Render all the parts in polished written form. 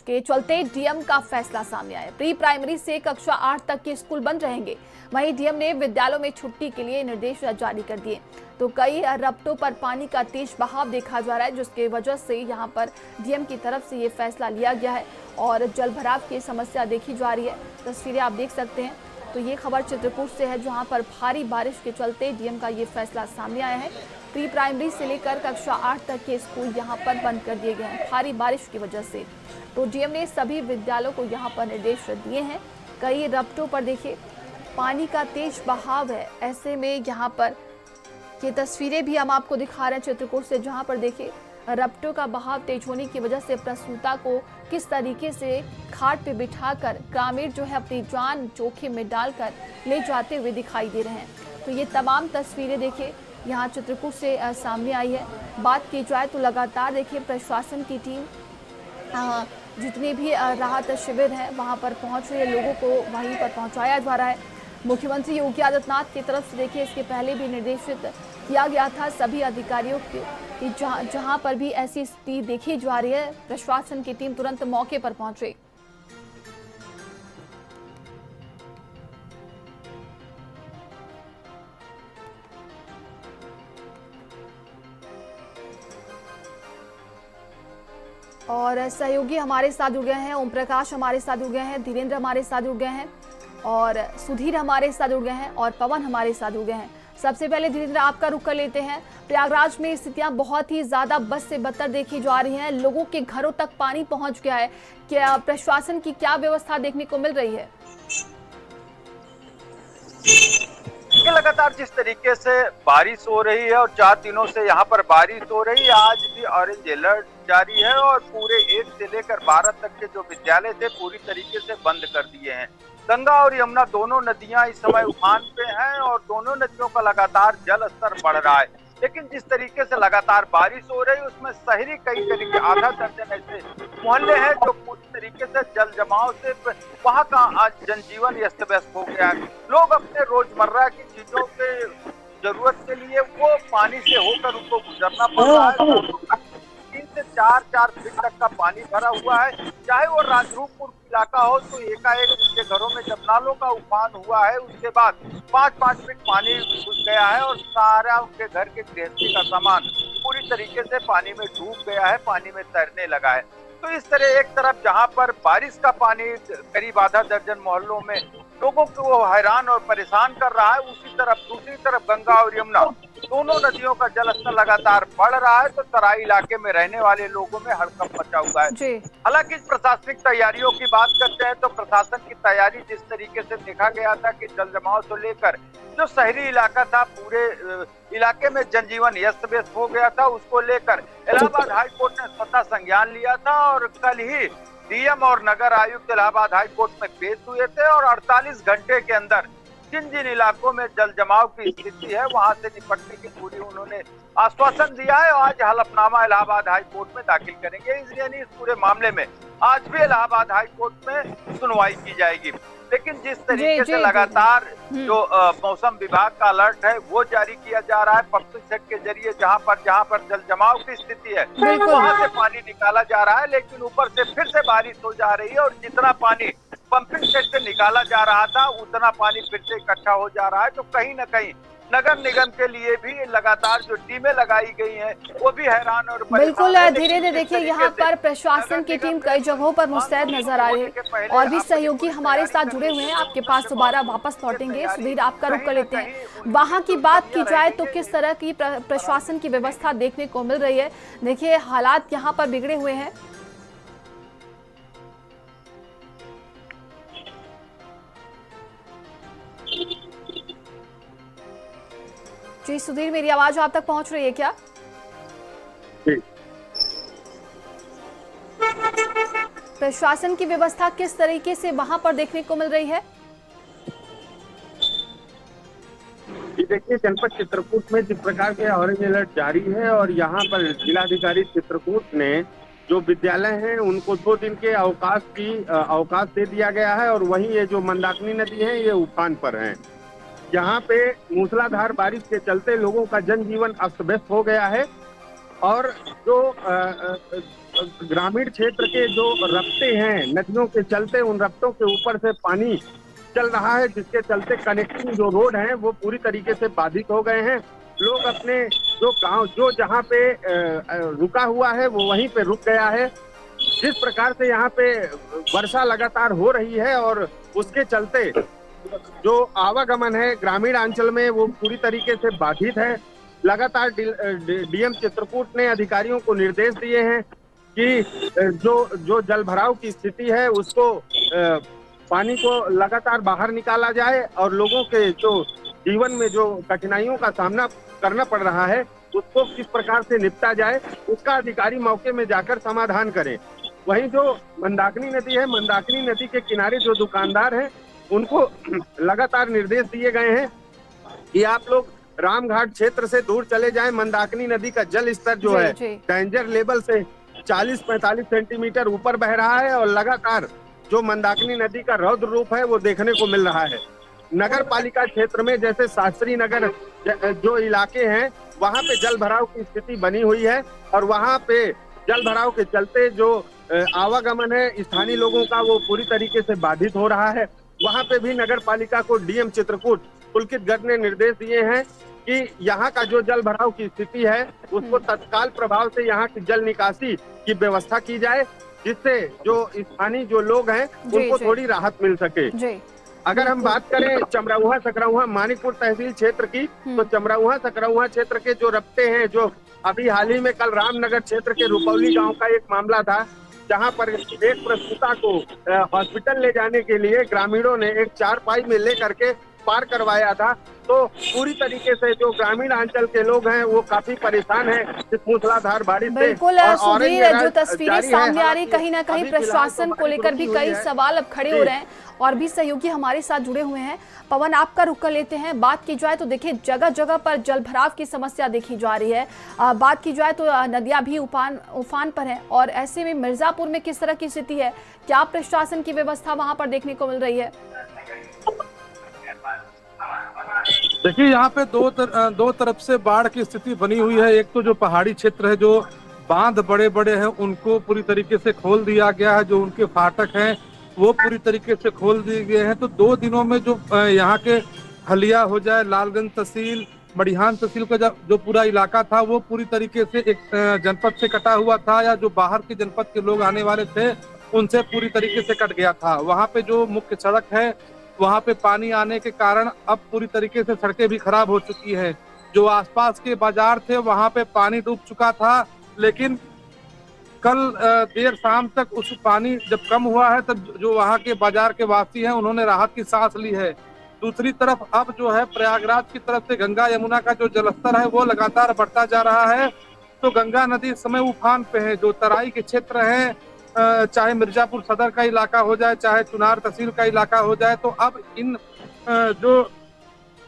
के चलते डीएम का फैसला सामने आया। प्री प्राइमरी से कक्षा 8 तक के स्कूल बंद रहेंगे। वहीं डीएम ने विद्यालयों में छुट्टी के लिए निर्देश जारी कर दिए। तो कई रपटों पर पानी का तेज बहाव देखा जा रहा है, जिसकी वजह से यहां पर डीएम की तरफ से ये फैसला लिया गया है और जल भराव की समस्या देखी जा रही है। तस्वीरें आप देख सकते हैं। तो ये खबर चित्रकूट से है, जहां पर भारी बारिश के चलते डीएम का ये फैसला सामने आया है। प्री प्राइमरी से लेकर कक्षा 8 तक के स्कूल यहां पर बंद कर दिए गए हैं भारी बारिश की वजह से। तो डीएम ने सभी विद्यालयों को यहां पर निर्देश दिए हैं। कई रपटों पर देखिए पानी का तेज बहाव है। ऐसे में यहाँ पर ये तस्वीरें भी हम आपको दिखा रहे हैं चित्रकूट से, जहाँ पर देखिए रपटों का बहाव तेज होने की वजह से प्रसूता को किस तरीके से घाट पे बिठाकर ग्रामीण जो है अपनी जान जोखिम में डालकर ले जाते हुए दिखाई दे रहे हैं। तो ये तमाम तस्वीरें देखिए यहाँ चित्रकूट से सामने आई है। बात की जाए तो लगातार देखिए प्रशासन की टीम जितने भी राहत शिविर हैं वहाँ पर पहुँच रही है, लोगों को वहीं पर पहुँचाया जा रहा है। मुख्यमंत्री योगी आदित्यनाथ की तरफ से देखिए इसके पहले भी निर्देशित किया गया था सभी अधिकारियों की जहां पर भी ऐसी स्थिति देखी जा रही है प्रशासन की टीम तुरंत मौके पर पहुंचे। और सहयोगी हमारे साथ जुड़ गए हैं, ओम प्रकाश हमारे साथ जुड़ गए हैं, धीरेन्द्र हमारे साथ जुड़ गए हैं और सुधीर हमारे साथ जुड़ गए हैं और पवन हमारे साथ जुड़ गए हैं। सबसे पहले धीरेन्द्र आपका रुख कर लेते हैं। प्रयागराज में स्थितियां बहुत ही ज्यादा बद से बदतर देखी जा रही हैं, लोगों के घरों तक पानी पहुंच गया है। क्या प्रशासन की क्या व्यवस्था देखने को मिल रही है? लगातार जिस तरीके से बारिश हो रही है और 4 दिनों से यहाँ पर बारिश हो रही है, आज भी ऑरेंज अलर्ट जारी है और पूरे 1 से लेकर 12 तक के जो विद्यालय थे पूरी तरीके से बंद कर दिए हैं। गंगा और यमुना दोनों नदियां इस समय उफान पे हैं और दोनों नदियों का लगातार जल स्तर बढ़ रहा है। लेकिन जिस तरीके से लगातार बारिश हो रही है उसमें शहरी कई तरीके आधा दर्जन ऐसे मोहल्ले हैं जो पूरी तरीके से जल जमाव से वहां का आज जनजीवन अस्त व्यस्त हो गया है। लोग अपने रोजमर्रा की चीजों के जरूरत के लिए वो पानी से होकर उनको गुजरना पड़ रहा है। 3 से 4 फीट तक का पानी भरा हुआ है। चाहे वो राजरूपपुर इलाका हो तो एकाएक उनके घरों में जब नालों का उफान हुआ है उसके बाद 5-5 फीट पानी घुस गया है और सारा उनके घर के गृहस्थी का सामान पूरी तरीके से पानी में डूब गया है, पानी में तैरने लगा है। तो इस तरह एक तरफ जहां पर बारिश का पानी करीब आधा दर्जन मोहल्लों में लोगों को वो हैरान और परेशान कर रहा है, उसी तरफ दूसरी तरफ गंगा और यमुना दोनों नदियों का जलस्तर लगातार बढ़ रहा है। तो तराई इलाके में रहने वाले लोगों में हड़कंप मचा हुआ है। हालांकि प्रशासनिक तैयारियों की बात करते हैं तो प्रशासन की तैयारी जिस तरीके से देखा गया था कि जल जमाव से लेकर जो शहरी इलाका था पूरे इलाके में जनजीवन अस्त व्यस्त हो गया था, उसको लेकर इलाहाबाद हाईकोर्ट ने स्वतः संज्ञान लिया था और कल ही डीएम और नगर आयुक्त इलाहाबाद हाईकोर्ट में पेश हुए थे और 48 घंटे के अंदर जिन जिन इलाकों में जल जमाव की स्थिति है वहां से निपटने की पूरी उन्होंने आश्वासन दिया है और आज हलफनामा इलाहाबाद हाईकोर्ट में दाखिल करेंगे। इसलिए इस पूरे मामले में आज भी इलाहाबाद हाईकोर्ट में सुनवाई की जाएगी। लेकिन जिस तरीके से लगातार जो मौसम विभाग का अलर्ट है वो जारी किया जा रहा है पंपिंग सेट के जरिए, जहां पर जल जमाव की स्थिति है वहां से पानी निकाला जा रहा है, लेकिन ऊपर से फिर से बारिश हो जा रही है और जितना पानी पंपिंग सेट से निकाला जा रहा था उतना पानी फिर से इकट्ठा हो जा रहा है। तो कहीं न कहीं नगर निगम के लिए भी लगातार जो टीमें लगाई गई हैं वो भी हैरान और बिल्कुल धीरे धीरे देखिए यहाँ पर प्रशासन की टीम कई जगहों पर मुस्तैद नजर आ रही है और भी सहयोगी हमारे साथ जुड़े हुए हैं, आपके पास दोबारा वापस लौटेंगे। सुधीर आपका रुख कर लेते हैं। वहां की बात की जाए तो किस तरह की प्रशासन की व्यवस्था देखने को मिल रही है? देखिए हालात यहाँ पर बिगड़े हुए हैं। जी सुधीर, मेरी आवाज आप तक पहुंच रही है क्या? प्रशासन की व्यवस्था किस तरीके से वहां पर देखने को मिल रही है? देखिए जनपद चित्रकूट में जिस प्रकार के ऑरेंज अलर्ट जारी है और यहाँ पर जिलाधिकारी चित्रकूट ने जो विद्यालय हैं उनको 2 दिन के अवकाश दे दिया गया है और वहीं ये जो मंदाकिनी नदी है ये उफान पर है। यहाँ पे मूसलाधार बारिश के चलते लोगों का जनजीवन अस्त व्यस्त हो गया है और जो ग्रामीण क्षेत्र के जो रपटे हैं नदियों के चलते, उन रपटों के ऊपर से पानी चल रहा है, जिसके चलते कनेक्टिंग जो रोड हैं वो पूरी तरीके से बाधित हो गए हैं। लोग अपने जो गांव जो जहां पे रुका हुआ है वो वहीं पे रुक गया है। जिस प्रकार से यहाँ पे वर्षा लगातार हो रही है और उसके चलते जो आवागमन है ग्रामीण अंचल में वो पूरी तरीके से बाधित है। लगातार डीएम चित्रकूट ने अधिकारियों को निर्देश दिए हैं कि जो जल भराव की स्थिति है उसको पानी को लगातार बाहर निकाला जाए और लोगों के जो जीवन में जो कठिनाइयों का सामना करना पड़ रहा है उसको किस प्रकार से निपटा जाए, उसका अधिकारी मौके में जाकर समाधान करें। वहीं जो मंदाकिनी नदी है, मंदाकिनी नदी के किनारे जो दुकानदार हैं उनको लगातार निर्देश दिए गए हैं कि आप लोग रामघाट क्षेत्र से दूर चले जाएं। मंदाकिनी नदी का जल स्तर जो है डेंजर लेवल से 40-45 सेंटीमीटर ऊपर बह रहा है और लगातार जो मंदाकिनी नदी का रौद्र रूप है वो देखने को मिल रहा है। नगर पालिका क्षेत्र में जैसे शास्त्री नगर जो इलाके हैं वहां पे जल भराव की स्थिति बनी हुई है और वहां पे जल भराव के चलते जो आवागमन है स्थानीय लोगों का वो पूरी तरीके से बाधित हो रहा है। वहां पे भी नगर पालिका को डीएम चित्रकूट पुलकित गर्ग ने निर्देश दिए हैं कि यहाँ का जो जल भराव की स्थिति है उसको तत्काल प्रभाव से यहाँ की जल निकासी की व्यवस्था की जाए, जिससे जो स्थानीय जो लोग हैं उनको थोड़ी राहत मिल सके। अगर हम बात करें चमराउहा सकरौहा मानिकपुर तहसील क्षेत्र की, तो चमराउहा सकरौहा क्षेत्र के जो रपटे हैं, जो अभी हाल ही में कल रामनगर क्षेत्र के रुपौली गांव का एक मामला था जहां पर एक प्रसूता को हॉस्पिटल ले जाने के लिए ग्रामीणों ने एक चारपाई में लेकर के पार करवाया था। तो पूरी तरीके से जो ग्रामीण अंचल के लोग हैं वो काफी परेशान हैं इस मूसलाधार बारिश से। बिल्कुल सुधीर, जो तस्वीरें सामने आ रही कहीं ना कहीं प्रशासन को लेकर भी कई सवाल अब खड़े हो रहे हैं और भी सहयोगी हमारे साथ जुड़े हुए हैं। पवन, आपका रुख कर लेते हैं। बात की जाए तो देखिए जगह जगह पर जल भराव की समस्या देखी जा रही है। बात की जाए तो नदियां भी उफान पर हैं और ऐसे में मिर्जापुर में किस तरह की स्थिति है, क्या प्रशासन की व्यवस्था वहां पर देखने को मिल रही है? देखिए यहाँ पे दो तरफ से बाढ़ की स्थिति बनी हुई है। एक तो जो पहाड़ी क्षेत्र है, जो बांध बड़े बड़े हैं उनको पूरी तरीके से खोल दिया गया है, जो उनके फाटक हैं वो पूरी तरीके से खोल दिए गए हैं। तो 2 दिनों में जो यहाँ के हलिया हो जाए, लालगंज तहसील, मड़िहान तहसील का जो पूरा इलाका था वो पूरी तरीके से एक जनपद से कटा हुआ था, या जो बाहर के जनपद के लोग आने वाले थे उनसे पूरी तरीके से कट गया था। वहाँ पे जो मुख्य सड़क है वहाँ पे पानी आने के कारण अब पूरी तरीके से सड़कें भी खराब हो चुकी हैं। जो आसपास के बाजार थे वहाँ पे पानी डूब चुका था, लेकिन कल देर शाम तक उस पानी जब कम हुआ है तब जो वहाँ के बाजार के वासी हैं उन्होंने राहत की सांस ली है। दूसरी तरफ अब जो है प्रयागराज की तरफ से गंगा यमुना का जो जलस्तर है वो लगातार बढ़ता जा रहा है। तो गंगा नदी इस समय उफान पे है। जो तराई के क्षेत्र हैं, चाहे मिर्जापुर सदर का इलाका हो जाए, चाहे चुनार तहसील का इलाका हो जाए, तो अब इन जो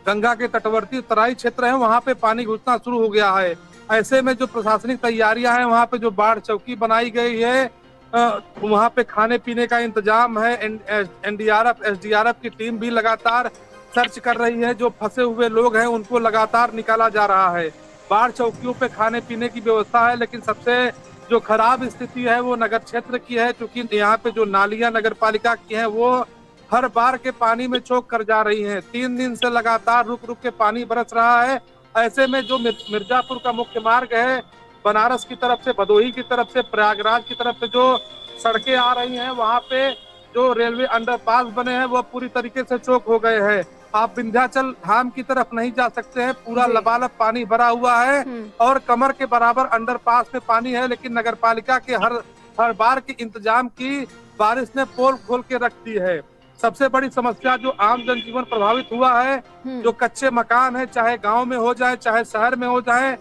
गंगा के तटवर्ती तराई क्षेत्र है वहाँ पे पानी घुसना शुरू हो गया है। ऐसे में जो प्रशासनिक तैयारियां हैं, वहाँ पे जो बाढ़ चौकी बनाई गई है, वहाँ पे खाने पीने का इंतजाम है। एनडीआरएफ एसडीआरएफ की टीम भी लगातार सर्च कर रही है। जो फंसे हुए लोग हैं उनको लगातार निकाला जा रहा है। बाढ़ चौकियों पे खाने पीने की व्यवस्था है, लेकिन सबसे जो खराब स्थिति है वो नगर क्षेत्र की है, क्योंकि यहाँ पे जो नालियां नगर पालिका की हैं वो हर बार के पानी में चौक कर जा रही हैं। 3 दिन से लगातार रुक रुक के पानी बरस रहा है। ऐसे में जो मिर्जापुर का मुख्य मार्ग है, बनारस की तरफ से, भदोही की तरफ से, प्रयागराज की तरफ से जो सड़कें आ रही हैं, वहाँ पे जो रेलवे अंडरपास बने हैं वो पूरी तरीके से चौक हो गए हैं। आप विंध्याचल धाम की तरफ नहीं जा सकते हैं, पूरा लबालब पानी भरा हुआ है और कमर के बराबर अंडरपास में पानी है। लेकिन नगर पालिका के हर बार के इंतजाम की बारिश ने पोल खोल के रख दी है। सबसे बड़ी समस्या जो आम जनजीवन प्रभावित हुआ है, जो कच्चे मकान है, चाहे गांव में हो जाए चाहे शहर में हो जाए,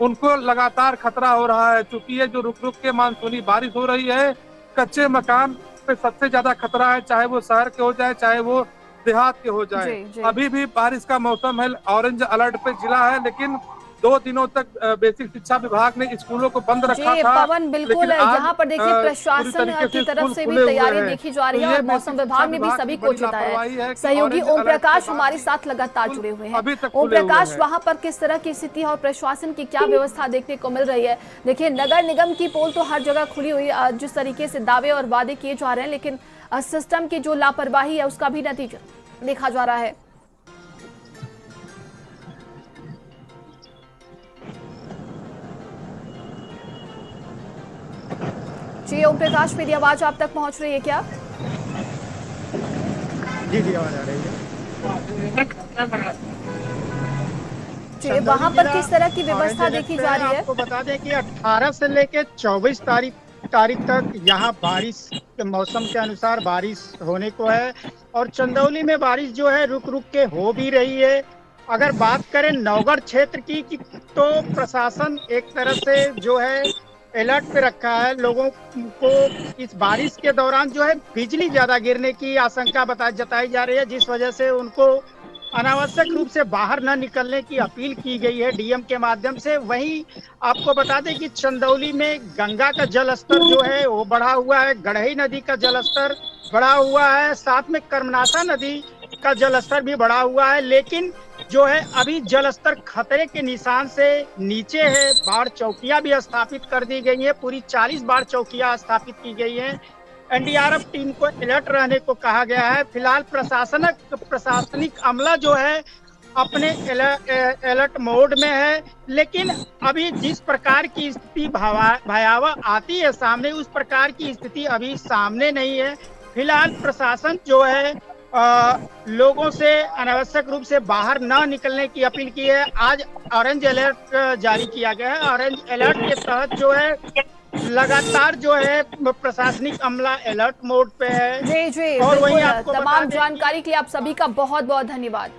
उनको लगातार खतरा हो रहा है। क्योंकि ये जो रुक रुक के मानसूनी बारिश हो रही है, कच्चे मकान पे सबसे ज्यादा खतरा है, चाहे वो शहर के हो जाए चाहे वो देहात के हो जाए। अभी भी बारिश का मौसम है, ऑरेंज अलर्ट पे जिला है, लेकिन 2 दिनों तक बेसिक शिक्षा विभाग ने स्कूलों को बंद रखा जी था। पवन, बिल्कुल यहाँ पर देखिए प्रशासन की तरफ से भी तैयारी देखी जा रही है और मौसम विभाग ने भी सभी को चेताया है। सहयोगी ओम प्रकाश हमारे साथ लगातार जुड़े हुए हैं। ओम प्रकाश, वहां पर किस तरह की स्थिति है और प्रशासन की क्या व्यवस्था देखने को मिल रही है? देखिए नगर निगम की पोल तो हर जगह खुली हुई, जिस तरीके से दावे और वादे किए जा रहे हैं, लेकिन सिस्टम की जो लापरवाही है उसका भी नतीजा देखा जा रहा है। जी ओम प्रकाश, मेरी आवाज आप तक पहुंच रही है क्या? जी आवाज आ रही है। जी वहां पर किस तरह की व्यवस्था देखी जा रही है? आपको बता दें कि 18 से लेकर 24 तारीख तक यहाँ बारिश के मौसम के अनुसार बारिश होने को है और चंदौली में बारिश जो है रुक रुक के हो भी रही है। अगर बात करें नौगढ़ क्षेत्र की तो प्रशासन एक तरह से जो है अलर्ट पे रखा है। लोगों को इस बारिश के दौरान जो है बिजली ज्यादा गिरने की आशंका जताई जा रही है, जिस वजह से उनको अनावश्यक रूप से बाहर न निकलने की अपील की गई है डीएम के माध्यम से। वहीं आपको बता दें कि चंदौली में गंगा का जल स्तर जो है वो बढ़ा हुआ है, गढ़ई नदी का जल स्तर बढ़ा हुआ है, साथ में कर्मनाशा नदी का जल स्तर भी बढ़ा हुआ है, लेकिन जो है अभी जल स्तर खतरे के निशान से नीचे है। बाढ़ चौकियां भी स्थापित कर दी गई है, पूरी 40 बाढ़ चौकियां स्थापित की गई हैं। एनडीआरएफ टीम को अलर्ट रहने को कहा गया है। फिलहाल प्रशासनिक अमला जो है अपने अलर्ट मोड में है, लेकिन अभी जिस प्रकार की स्थिति भयावह आती है सामने, उस प्रकार की स्थिति अभी सामने नहीं है। फिलहाल प्रशासन जो है लोगों से अनावश्यक रूप से बाहर न निकलने की अपील की है। आज ऑरेंज अलर्ट जारी किया गया है। ऑरेंज अलर्ट के तहत जो है लगातार जो है प्रशासनिक अमला अलर्ट मोड पे है। जी और वही आपको तमाम जानकारी के लिए आप सभी का बहुत बहुत धन्यवाद।